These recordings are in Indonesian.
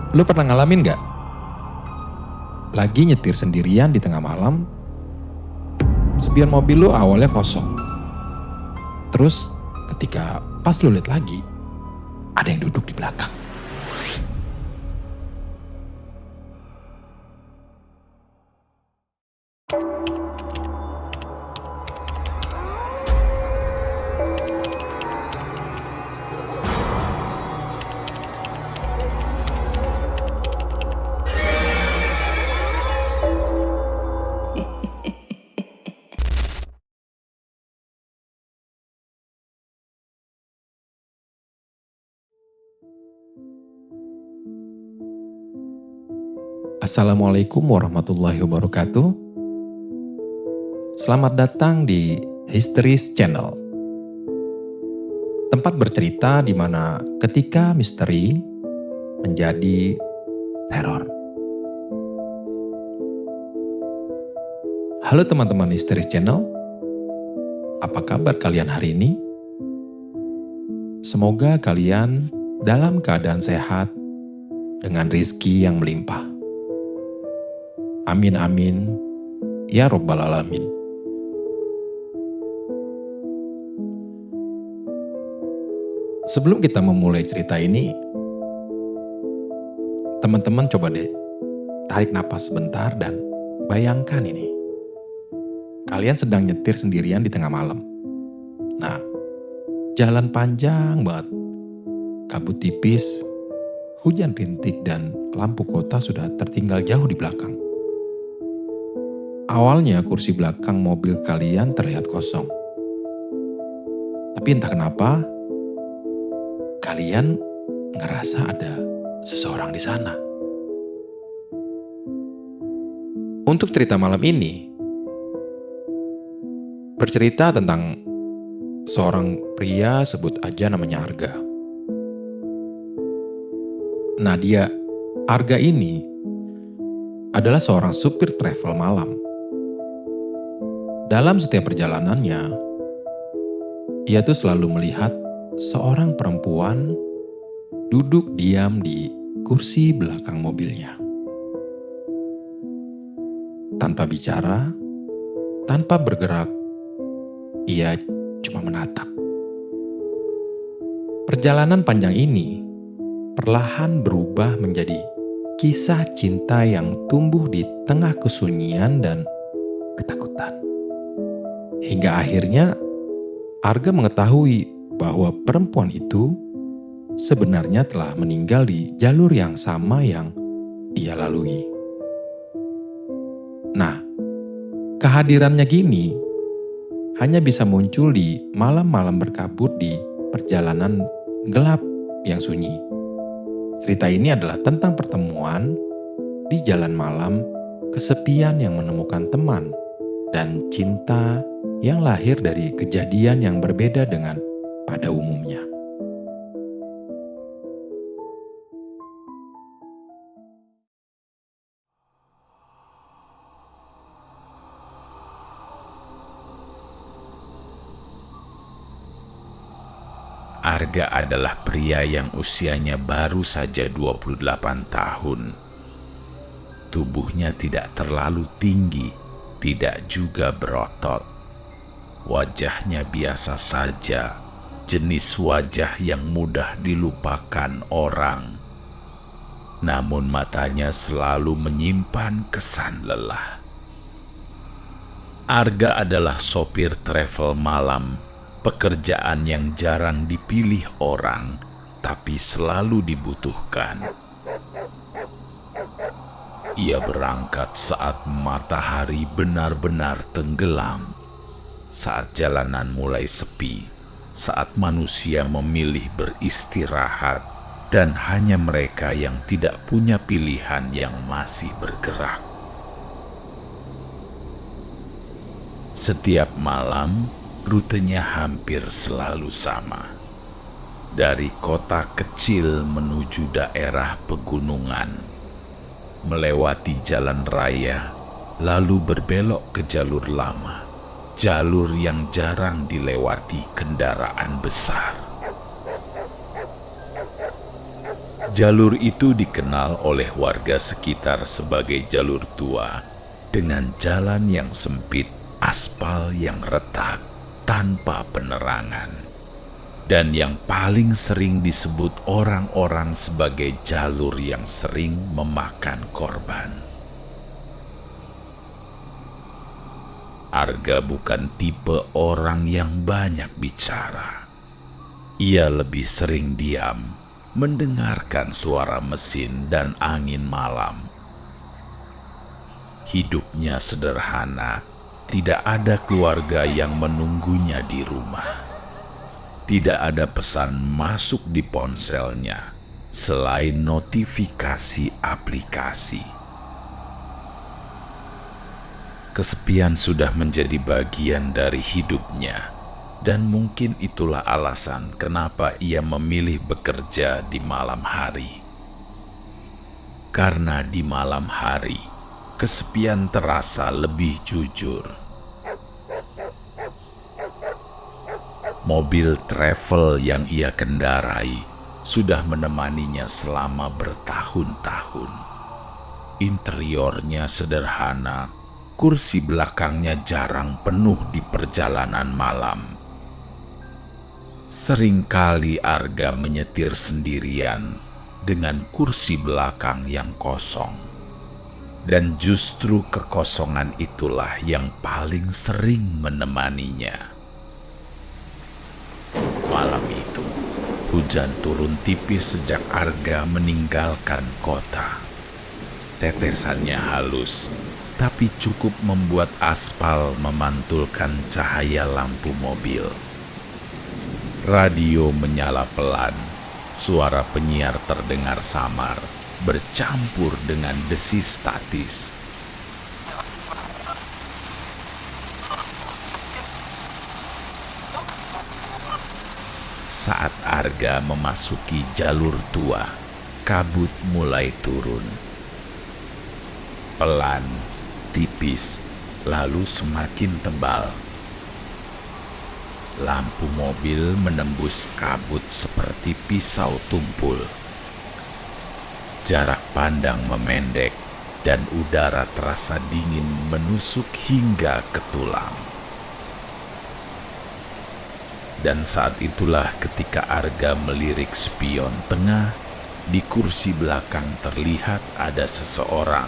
Lu pernah ngalamin gak? Lagi nyetir sendirian di tengah malam, spion mobil lu awalnya kosong. Terus ketika pas lu lihat lagi, ada yang duduk di belakang. Assalamualaikum warahmatullahi wabarakatuh. Selamat datang di History's Channel. Tempat bercerita di mana ketika misteri menjadi teror. Halo teman-teman History's Channel. Apa kabar kalian hari ini? Semoga kalian dalam keadaan sehat dengan rezeki yang melimpah. Amin amin ya robbal alamin. Sebelum kita memulai cerita ini, teman-teman coba deh tarik napas sebentar dan bayangkan ini. Kalian sedang nyetir sendirian di tengah malam. Nah, jalan panjang banget, kabut tipis, hujan rintik dan lampu kota sudah tertinggal jauh di belakang. Awalnya kursi belakang mobil kalian terlihat kosong. Tapi entah kenapa, kalian ngerasa ada seseorang di sana. Untuk cerita malam ini, bercerita tentang seorang pria, sebut aja namanya Arga. Nah, Arga ini adalah seorang supir travel malam. Dalam setiap perjalanannya, ia tuh selalu melihat seorang perempuan duduk diam di kursi belakang mobilnya. Tanpa bicara, tanpa bergerak, ia cuma menatap. Perjalanan panjang ini perlahan berubah menjadi kisah cinta yang tumbuh di tengah kesunyian dan ketakutan. Hingga akhirnya Arga mengetahui bahwa perempuan itu sebenarnya telah meninggal di jalur yang sama yang ia lalui. Nah, kehadirannya gini hanya bisa muncul di malam-malam berkabut di perjalanan gelap yang sunyi. Cerita ini adalah tentang pertemuan di jalan malam, kesepian yang menemukan teman, dan cinta yang lahir dari kejadian yang berbeda dengan pada umumnya. Arga adalah pria yang usianya baru saja 28 tahun. Tubuhnya tidak terlalu tinggi, tidak juga berotot. Wajahnya biasa saja, jenis wajah yang mudah dilupakan orang. Namun matanya selalu menyimpan kesan lelah. Arga adalah sopir travel malam, pekerjaan yang jarang dipilih orang, tapi selalu dibutuhkan. Ia berangkat saat matahari benar-benar tenggelam, saat jalanan mulai sepi, saat manusia memilih beristirahat, dan hanya mereka yang tidak punya pilihan yang masih bergerak. Setiap malam, rutenya hampir selalu sama. Dari kota kecil menuju daerah pegunungan, melewati jalan raya, lalu berbelok ke jalur lama, jalur yang jarang dilewati kendaraan besar. Jalur itu dikenal oleh warga sekitar sebagai jalur tua, dengan jalan yang sempit, aspal yang retak, tanpa penerangan, dan yang paling sering disebut orang-orang sebagai jalur yang sering memakan korban. Arga bukan tipe orang yang banyak bicara. Ia lebih sering diam, mendengarkan suara mesin dan angin malam. Hidupnya sederhana, tidak ada keluarga yang menunggunya di rumah. Tidak ada pesan masuk di ponselnya selain notifikasi aplikasi. Kesepian sudah menjadi bagian dari hidupnya, dan mungkin itulah alasan kenapa ia memilih bekerja di malam hari. Karena di malam hari, kesepian terasa lebih jujur. Mobil travel yang ia kendarai sudah menemaninya selama bertahun-tahun. Interiornya sederhana, kursi belakangnya jarang penuh di perjalanan malam. Seringkali Arga menyetir sendirian dengan kursi belakang yang kosong. Dan justru kekosongan itulah yang paling sering menemaninya. Malam itu, hujan turun tipis sejak Arga meninggalkan kota. Tetesannya halus, tapi cukup membuat aspal memantulkan cahaya lampu mobil. Radio menyala pelan, suara penyiar terdengar samar, bercampur dengan desis statis. Saat Arga memasuki jalur tua, kabut mulai turun. Pelan, tipis, lalu semakin tebal. Lampu mobil menembus kabut seperti pisau tumpul. Jarak pandang memendek dan udara terasa dingin menusuk hingga ke tulang. Dan saat itulah ketika Arga melirik spion tengah, di kursi belakang terlihat ada seseorang.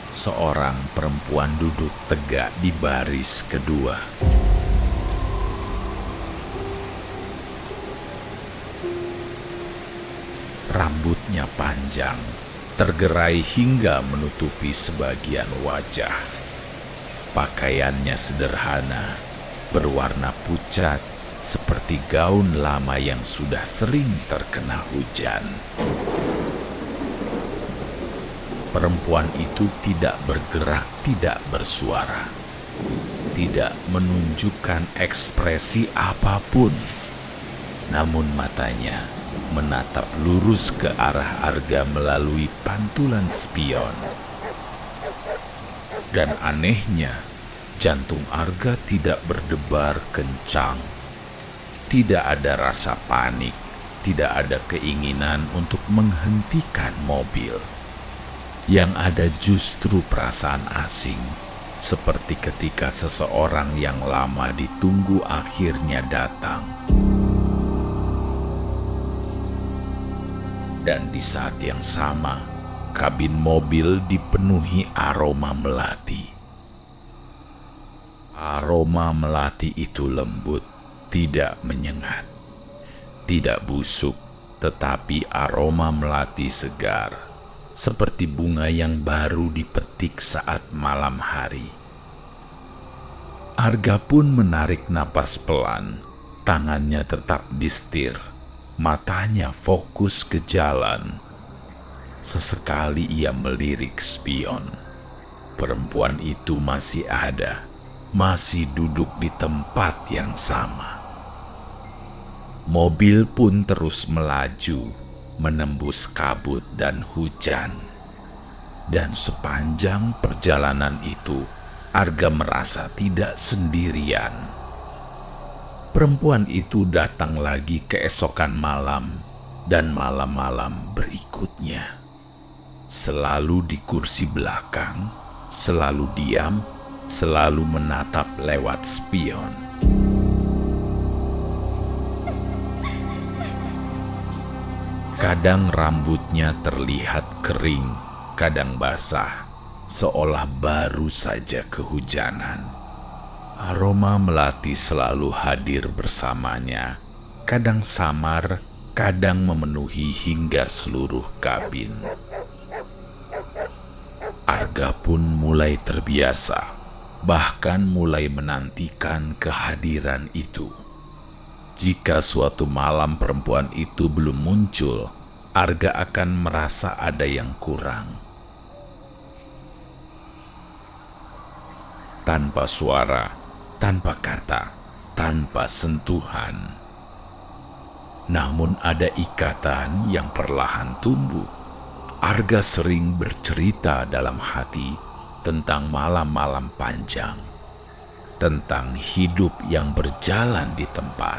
Seorang perempuan duduk tegak di baris kedua. Rambutnya panjang, tergerai hingga menutupi sebagian wajah. Pakaiannya sederhana, berwarna pucat, seperti gaun lama yang sudah sering terkena hujan. Perempuan itu tidak bergerak, tidak bersuara, tidak menunjukkan ekspresi apapun. Namun matanya menatap lurus ke arah Arga melalui pantulan spion. Dan anehnya, jantung Arga tidak berdebar kencang. Tidak ada rasa panik, tidak ada keinginan untuk menghentikan mobil. Yang ada justru perasaan asing, seperti ketika seseorang yang lama ditunggu akhirnya datang. Dan di saat yang sama, kabin mobil dipenuhi aroma melati. Aroma melati itu lembut, tidak menyengat, tidak busuk, tetapi aroma melati segar, seperti bunga yang baru dipetik saat malam hari. Arga pun menarik napas pelan, tangannya tetap disetir, matanya fokus ke jalan. Sesekali ia melirik spion. Perempuan itu masih ada, masih duduk di tempat yang sama. Mobil pun terus melaju, menembus kabut dan hujan. Dan sepanjang perjalanan itu, Arga merasa tidak sendirian. Perempuan itu datang lagi keesokan malam, Dan malam-malam berikutnya, selalu di kursi belakang, selalu diam, selalu menatap lewat spion. Kadang rambutnya terlihat kering, kadang basah, seolah baru saja kehujanan. Aroma melati selalu hadir bersamanya, kadang samar, kadang memenuhi hingga seluruh kabin. Arga pun mulai terbiasa, bahkan mulai menantikan kehadiran itu. Jika suatu malam perempuan itu belum muncul, Arga akan merasa ada yang kurang. Tanpa suara, tanpa kata, tanpa sentuhan. Namun ada ikatan yang perlahan tumbuh. Arga sering bercerita dalam hati tentang malam-malam panjang, tentang hidup yang berjalan di tempat.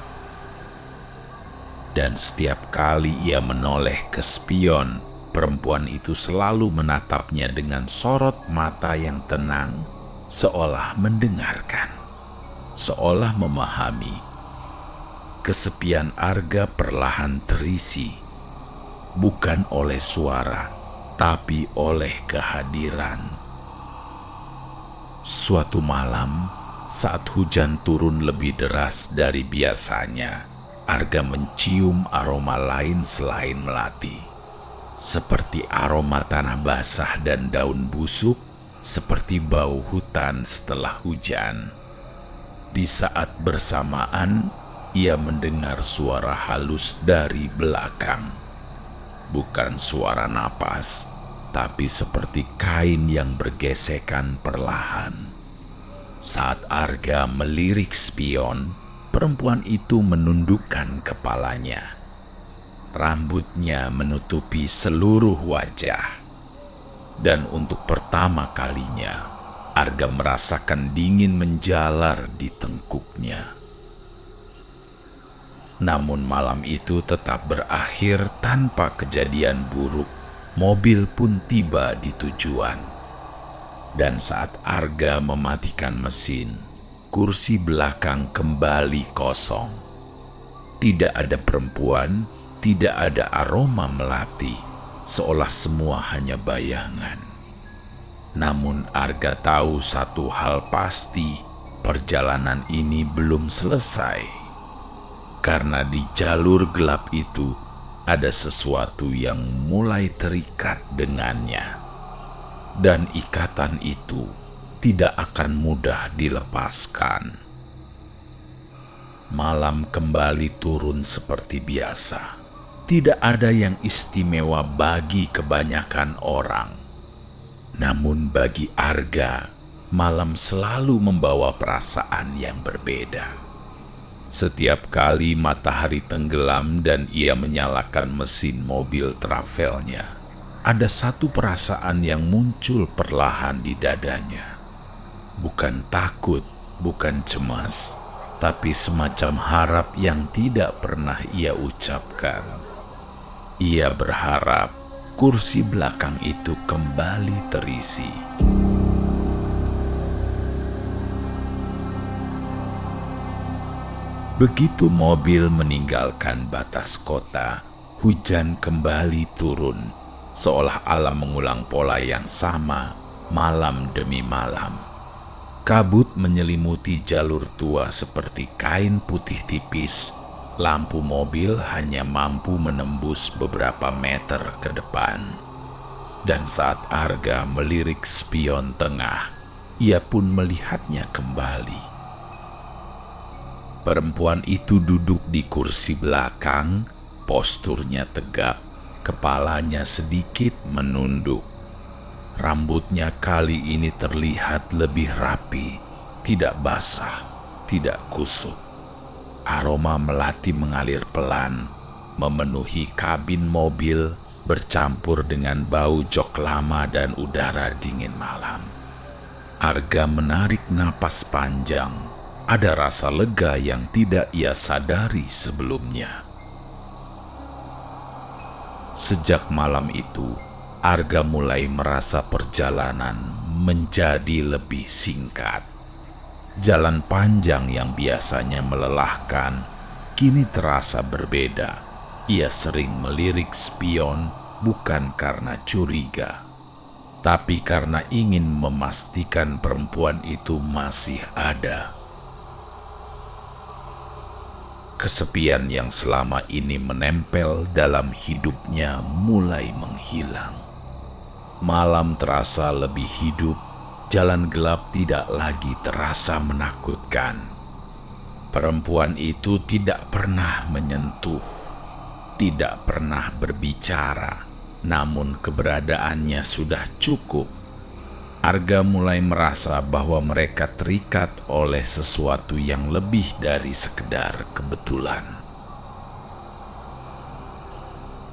Dan setiap kali ia menoleh ke spion, perempuan itu selalu menatapnya dengan sorot mata yang tenang, seolah mendengarkan, seolah memahami. Kesepian Arga perlahan terisi, bukan oleh suara, tapi oleh kehadiran. Suatu malam, saat hujan turun lebih deras dari biasanya, Arga mencium aroma lain selain melati. Seperti aroma tanah basah dan daun busuk, seperti bau hutan setelah hujan. Di saat bersamaan, ia mendengar suara halus dari belakang. Bukan suara napas, tapi seperti kain yang bergesekan perlahan. Saat Arga melirik spion, perempuan itu menundukkan kepalanya. Rambutnya menutupi seluruh wajah. Dan untuk pertama kalinya, Arga merasakan dingin menjalar di tengkuknya. Namun malam itu tetap berakhir tanpa kejadian buruk. Mobil pun tiba di tujuan. Dan saat Arga mematikan mesin, kursi belakang kembali kosong. Tidak ada perempuan, tidak ada aroma melati, seolah semua hanya bayangan. Namun Arga tahu satu hal pasti, perjalanan ini belum selesai. Karena di jalur gelap itu ada sesuatu yang mulai terikat dengannya. Dan ikatan itu tidak akan mudah dilepaskan. Malam kembali turun seperti biasa. Tidak ada yang istimewa bagi kebanyakan orang. Namun bagi Arga, malam selalu membawa perasaan yang berbeda. Setiap kali matahari tenggelam dan ia menyalakan mesin mobil travelnya, ada satu perasaan yang muncul perlahan di dadanya. Bukan takut, bukan cemas, tapi semacam harap yang tidak pernah ia ucapkan. Ia berharap kursi belakang itu kembali terisi. Begitu mobil meninggalkan batas kota, hujan kembali turun, seolah alam mengulang pola yang sama malam demi malam. Kabut menyelimuti jalur tua seperti kain putih tipis. Lampu mobil hanya mampu menembus beberapa meter ke depan. Dan saat Arga melirik spion tengah, ia pun melihatnya kembali. Perempuan itu duduk di kursi belakang, posturnya tegak, kepalanya sedikit menunduk. Rambutnya kali ini terlihat lebih rapi, tidak basah, tidak kusut. Aroma melati mengalir pelan, memenuhi kabin mobil, bercampur dengan bau jok lama dan udara dingin malam. Arga menarik napas panjang. Ada rasa lega yang tidak ia sadari sebelumnya. Sejak malam itu, Arga mulai merasa perjalanan menjadi lebih singkat. Jalan panjang yang biasanya melelahkan, kini terasa berbeda. Ia sering melirik spion bukan karena curiga, tapi karena ingin memastikan perempuan itu masih ada. Kesepian yang selama ini menempel dalam hidupnya mulai menghilang. Malam terasa lebih hidup, jalan gelap tidak lagi terasa menakutkan. Perempuan itu tidak pernah menyentuh, tidak pernah berbicara, namun keberadaannya sudah cukup. Arga mulai merasa bahwa mereka terikat oleh sesuatu yang lebih dari sekedar kebetulan.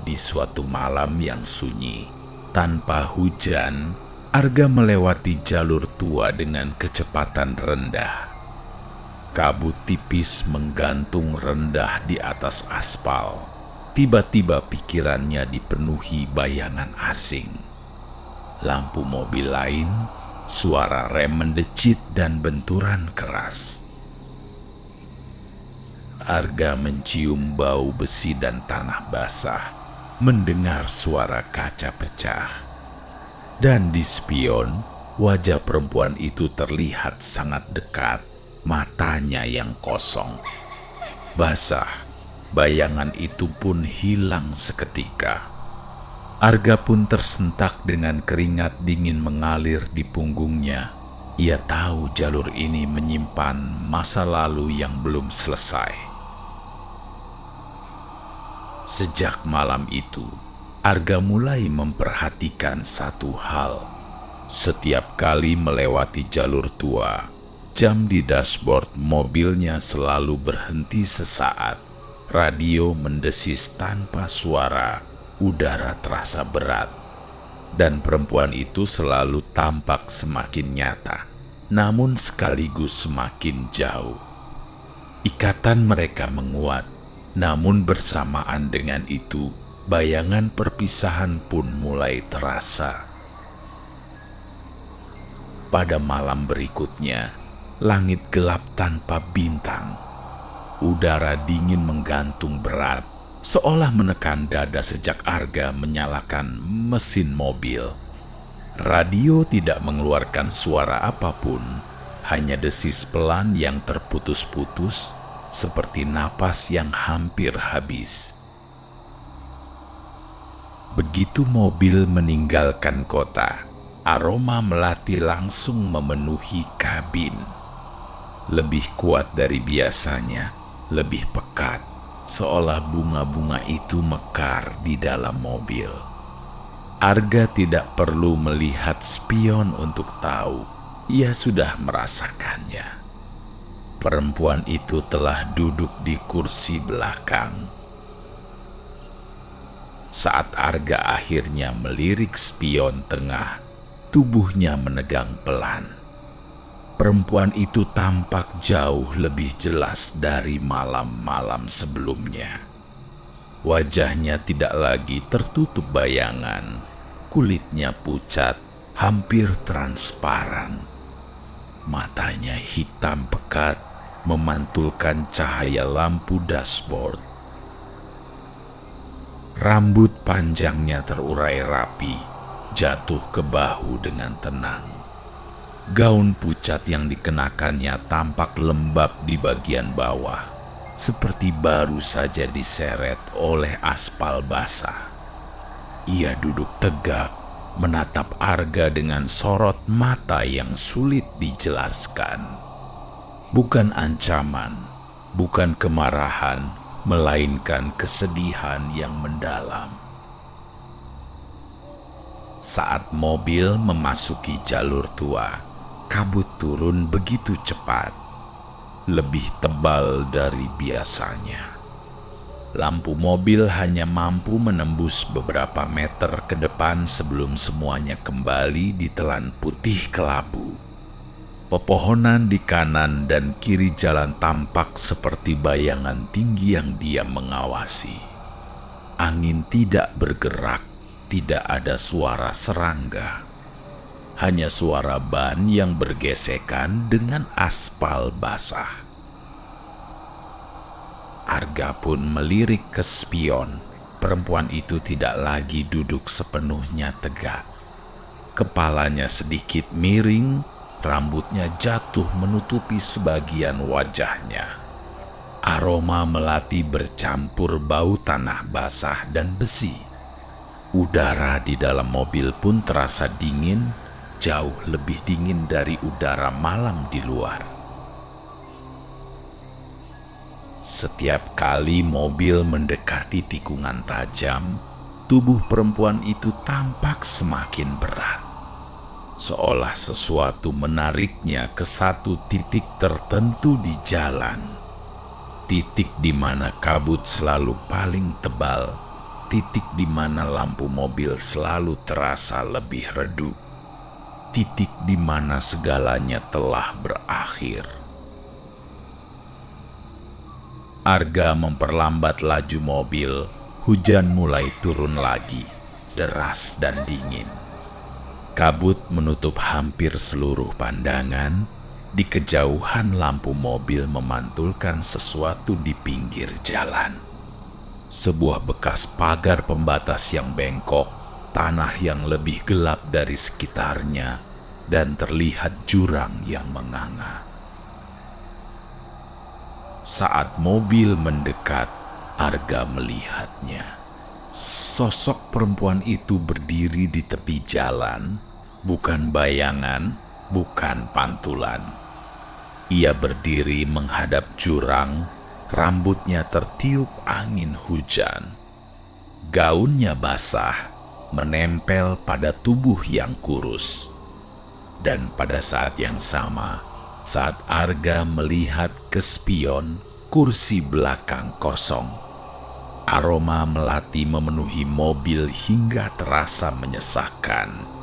Di suatu malam yang sunyi, tanpa hujan, Arga melewati jalur tua dengan kecepatan rendah. Kabut tipis menggantung rendah di atas aspal. Tiba-tiba pikirannya dipenuhi bayangan asing. Lampu mobil lain, suara rem mendecit dan benturan keras. Arga mencium bau besi dan tanah basah, mendengar suara kaca pecah. Dan di spion, wajah perempuan itu terlihat sangat dekat, matanya yang kosong. Basah, bayangan itu pun hilang seketika. Arga pun tersentak dengan keringat dingin mengalir di punggungnya. Ia tahu jalur ini menyimpan masa lalu yang belum selesai. Sejak malam itu, Arga mulai memperhatikan satu hal. Setiap kali melewati jalur tua, jam di dashboard mobilnya selalu berhenti sesaat. Radio mendesis tanpa suara. Udara terasa berat, dan perempuan itu selalu tampak semakin nyata, namun sekaligus semakin jauh. Ikatan mereka menguat, namun bersamaan dengan itu, bayangan perpisahan pun mulai terasa. Pada malam berikutnya, langit gelap tanpa bintang. Udara dingin menggantung berat, seolah menekan dada sejak Arga menyalakan mesin mobil. Radio tidak mengeluarkan suara apapun, hanya desis pelan yang terputus-putus, seperti napas yang hampir habis. Begitu mobil meninggalkan kota, aroma melati langsung memenuhi kabin. Lebih kuat dari biasanya, lebih pekat. Seolah bunga-bunga itu mekar di dalam mobil. Arga tidak perlu melihat spion untuk tahu, ia sudah merasakannya. Perempuan itu telah duduk di kursi belakang. Saat Arga akhirnya melirik spion tengah, tubuhnya menegang pelan. Perempuan itu tampak jauh lebih jelas dari malam-malam sebelumnya. Wajahnya tidak lagi tertutup bayangan, kulitnya pucat, hampir transparan. Matanya hitam pekat, memantulkan cahaya lampu dashboard. Rambut panjangnya terurai rapi, jatuh ke bahu dengan tenang. Gaun pucat yang dikenakannya tampak lembab di bagian bawah, seperti baru saja diseret oleh aspal basah. Ia duduk tegak, menatap Arga dengan sorot mata yang sulit dijelaskan. Bukan ancaman, bukan kemarahan, melainkan kesedihan yang mendalam. Saat mobil memasuki jalur tua, kabut turun begitu cepat, lebih tebal dari biasanya. Lampu mobil hanya mampu menembus beberapa meter ke depan sebelum semuanya kembali ditelan putih kelabu. Pepohonan di kanan dan kiri jalan tampak seperti bayangan tinggi yang diam mengawasi. Angin tidak bergerak, tidak ada suara serangga. Hanya suara ban yang bergesekan dengan aspal basah. Arga pun melirik ke spion. Perempuan itu tidak lagi duduk sepenuhnya tegak. Kepalanya sedikit miring, rambutnya jatuh menutupi sebagian wajahnya. Aroma melati bercampur bau tanah basah dan besi. Udara di dalam mobil pun terasa dingin, jauh lebih dingin dari udara malam di luar. Setiap kali mobil mendekati tikungan tajam, tubuh perempuan itu tampak semakin berat. Seolah sesuatu menariknya ke satu titik tertentu di jalan. Titik di mana kabut selalu paling tebal, titik di mana lampu mobil selalu terasa lebih redup, titik di mana segalanya telah berakhir. Arga memperlambat laju mobil. Hujan mulai turun lagi, deras dan dingin. Kabut menutup hampir seluruh pandangan. Di kejauhan lampu mobil memantulkan sesuatu di pinggir jalan. Sebuah bekas pagar pembatas yang bengkok, tanah yang lebih gelap dari sekitarnya, dan terlihat jurang yang menganga. Saat mobil mendekat, Arga melihatnya. Sosok perempuan itu berdiri di tepi jalan, bukan bayangan, bukan pantulan. Ia berdiri menghadap jurang, rambutnya tertiup angin hujan. Gaunnya basah, menempel pada tubuh yang kurus. Dan pada saat yang sama, saat Arga melihat ke spion, kursi belakang kosong. Aroma melati memenuhi mobil hingga terasa menyesakkan.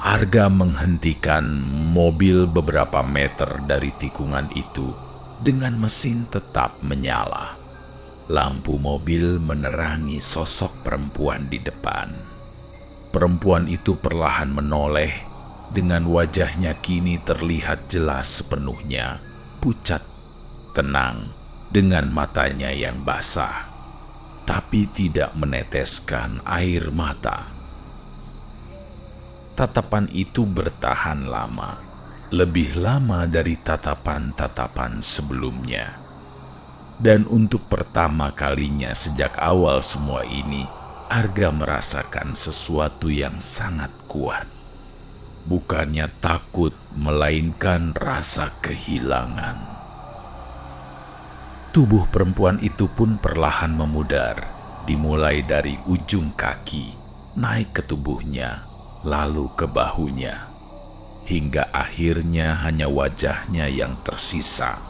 Arga menghentikan mobil beberapa meter dari tikungan itu dengan mesin tetap menyala. Lampu mobil menerangi sosok perempuan di depan. Perempuan itu perlahan menoleh, dengan wajahnya kini terlihat jelas sepenuhnya, pucat, tenang, dengan matanya yang basah, tapi tidak meneteskan air mata. Tatapan itu bertahan lama, lebih lama dari tatapan-tatapan sebelumnya. Dan untuk pertama kalinya sejak awal semua ini, Arga merasakan sesuatu yang sangat kuat. Bukannya takut, melainkan rasa kehilangan. Tubuh perempuan itu pun perlahan memudar, dimulai dari ujung kaki, naik ke tubuhnya, lalu ke bahunya, hingga akhirnya hanya wajahnya yang tersisa.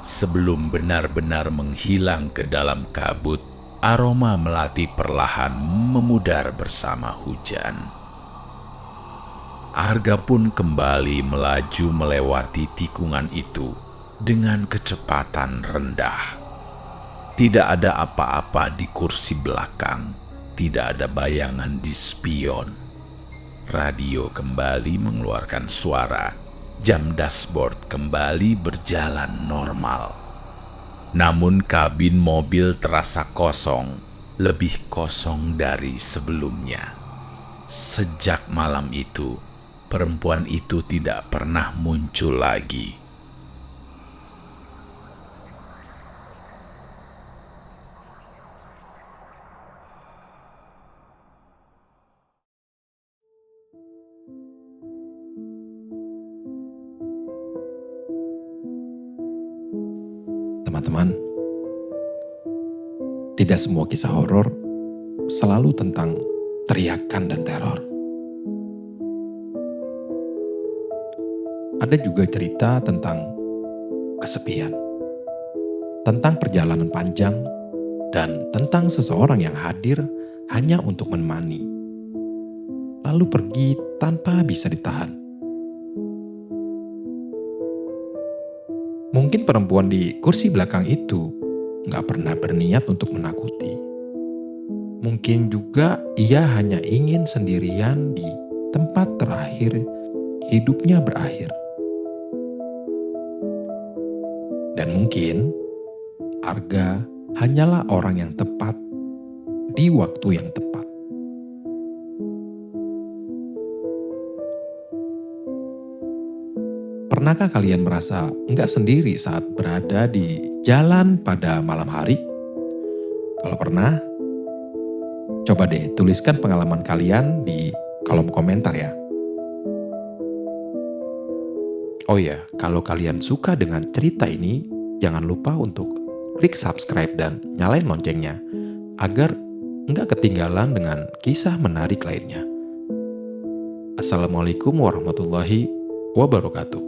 Sebelum benar-benar menghilang ke dalam kabut, aroma melati perlahan memudar bersama hujan. Arga pun kembali melaju melewati tikungan itu dengan kecepatan rendah. Tidak ada apa-apa di kursi belakang, tidak ada bayangan di spion. Radio kembali mengeluarkan suara, jam dashboard kembali berjalan normal. Namun kabin mobil terasa kosong, lebih kosong dari sebelumnya. Sejak malam itu, perempuan itu tidak pernah muncul lagi. Teman-teman, tidak semua kisah horor selalu tentang teriakan dan teror. Ada juga cerita tentang kesepian, tentang perjalanan panjang, dan tentang seseorang yang hadir hanya untuk menemani, lalu pergi tanpa bisa ditahan. Mungkin perempuan di kursi belakang itu nggak pernah berniat untuk menakuti. Mungkin juga ia hanya ingin sendirian di tempat terakhir hidupnya berakhir. Dan mungkin Arga hanyalah orang yang tepat di waktu yang tepat. Pernahkah kalian merasa nggak sendiri saat berada di jalan pada malam hari? Kalau pernah, coba deh tuliskan pengalaman kalian di kolom komentar ya. Oh ya, kalau kalian suka dengan cerita ini, jangan lupa untuk klik subscribe dan nyalain loncengnya agar nggak ketinggalan dengan kisah menarik lainnya. Assalamualaikum warahmatullahi wabarakatuh.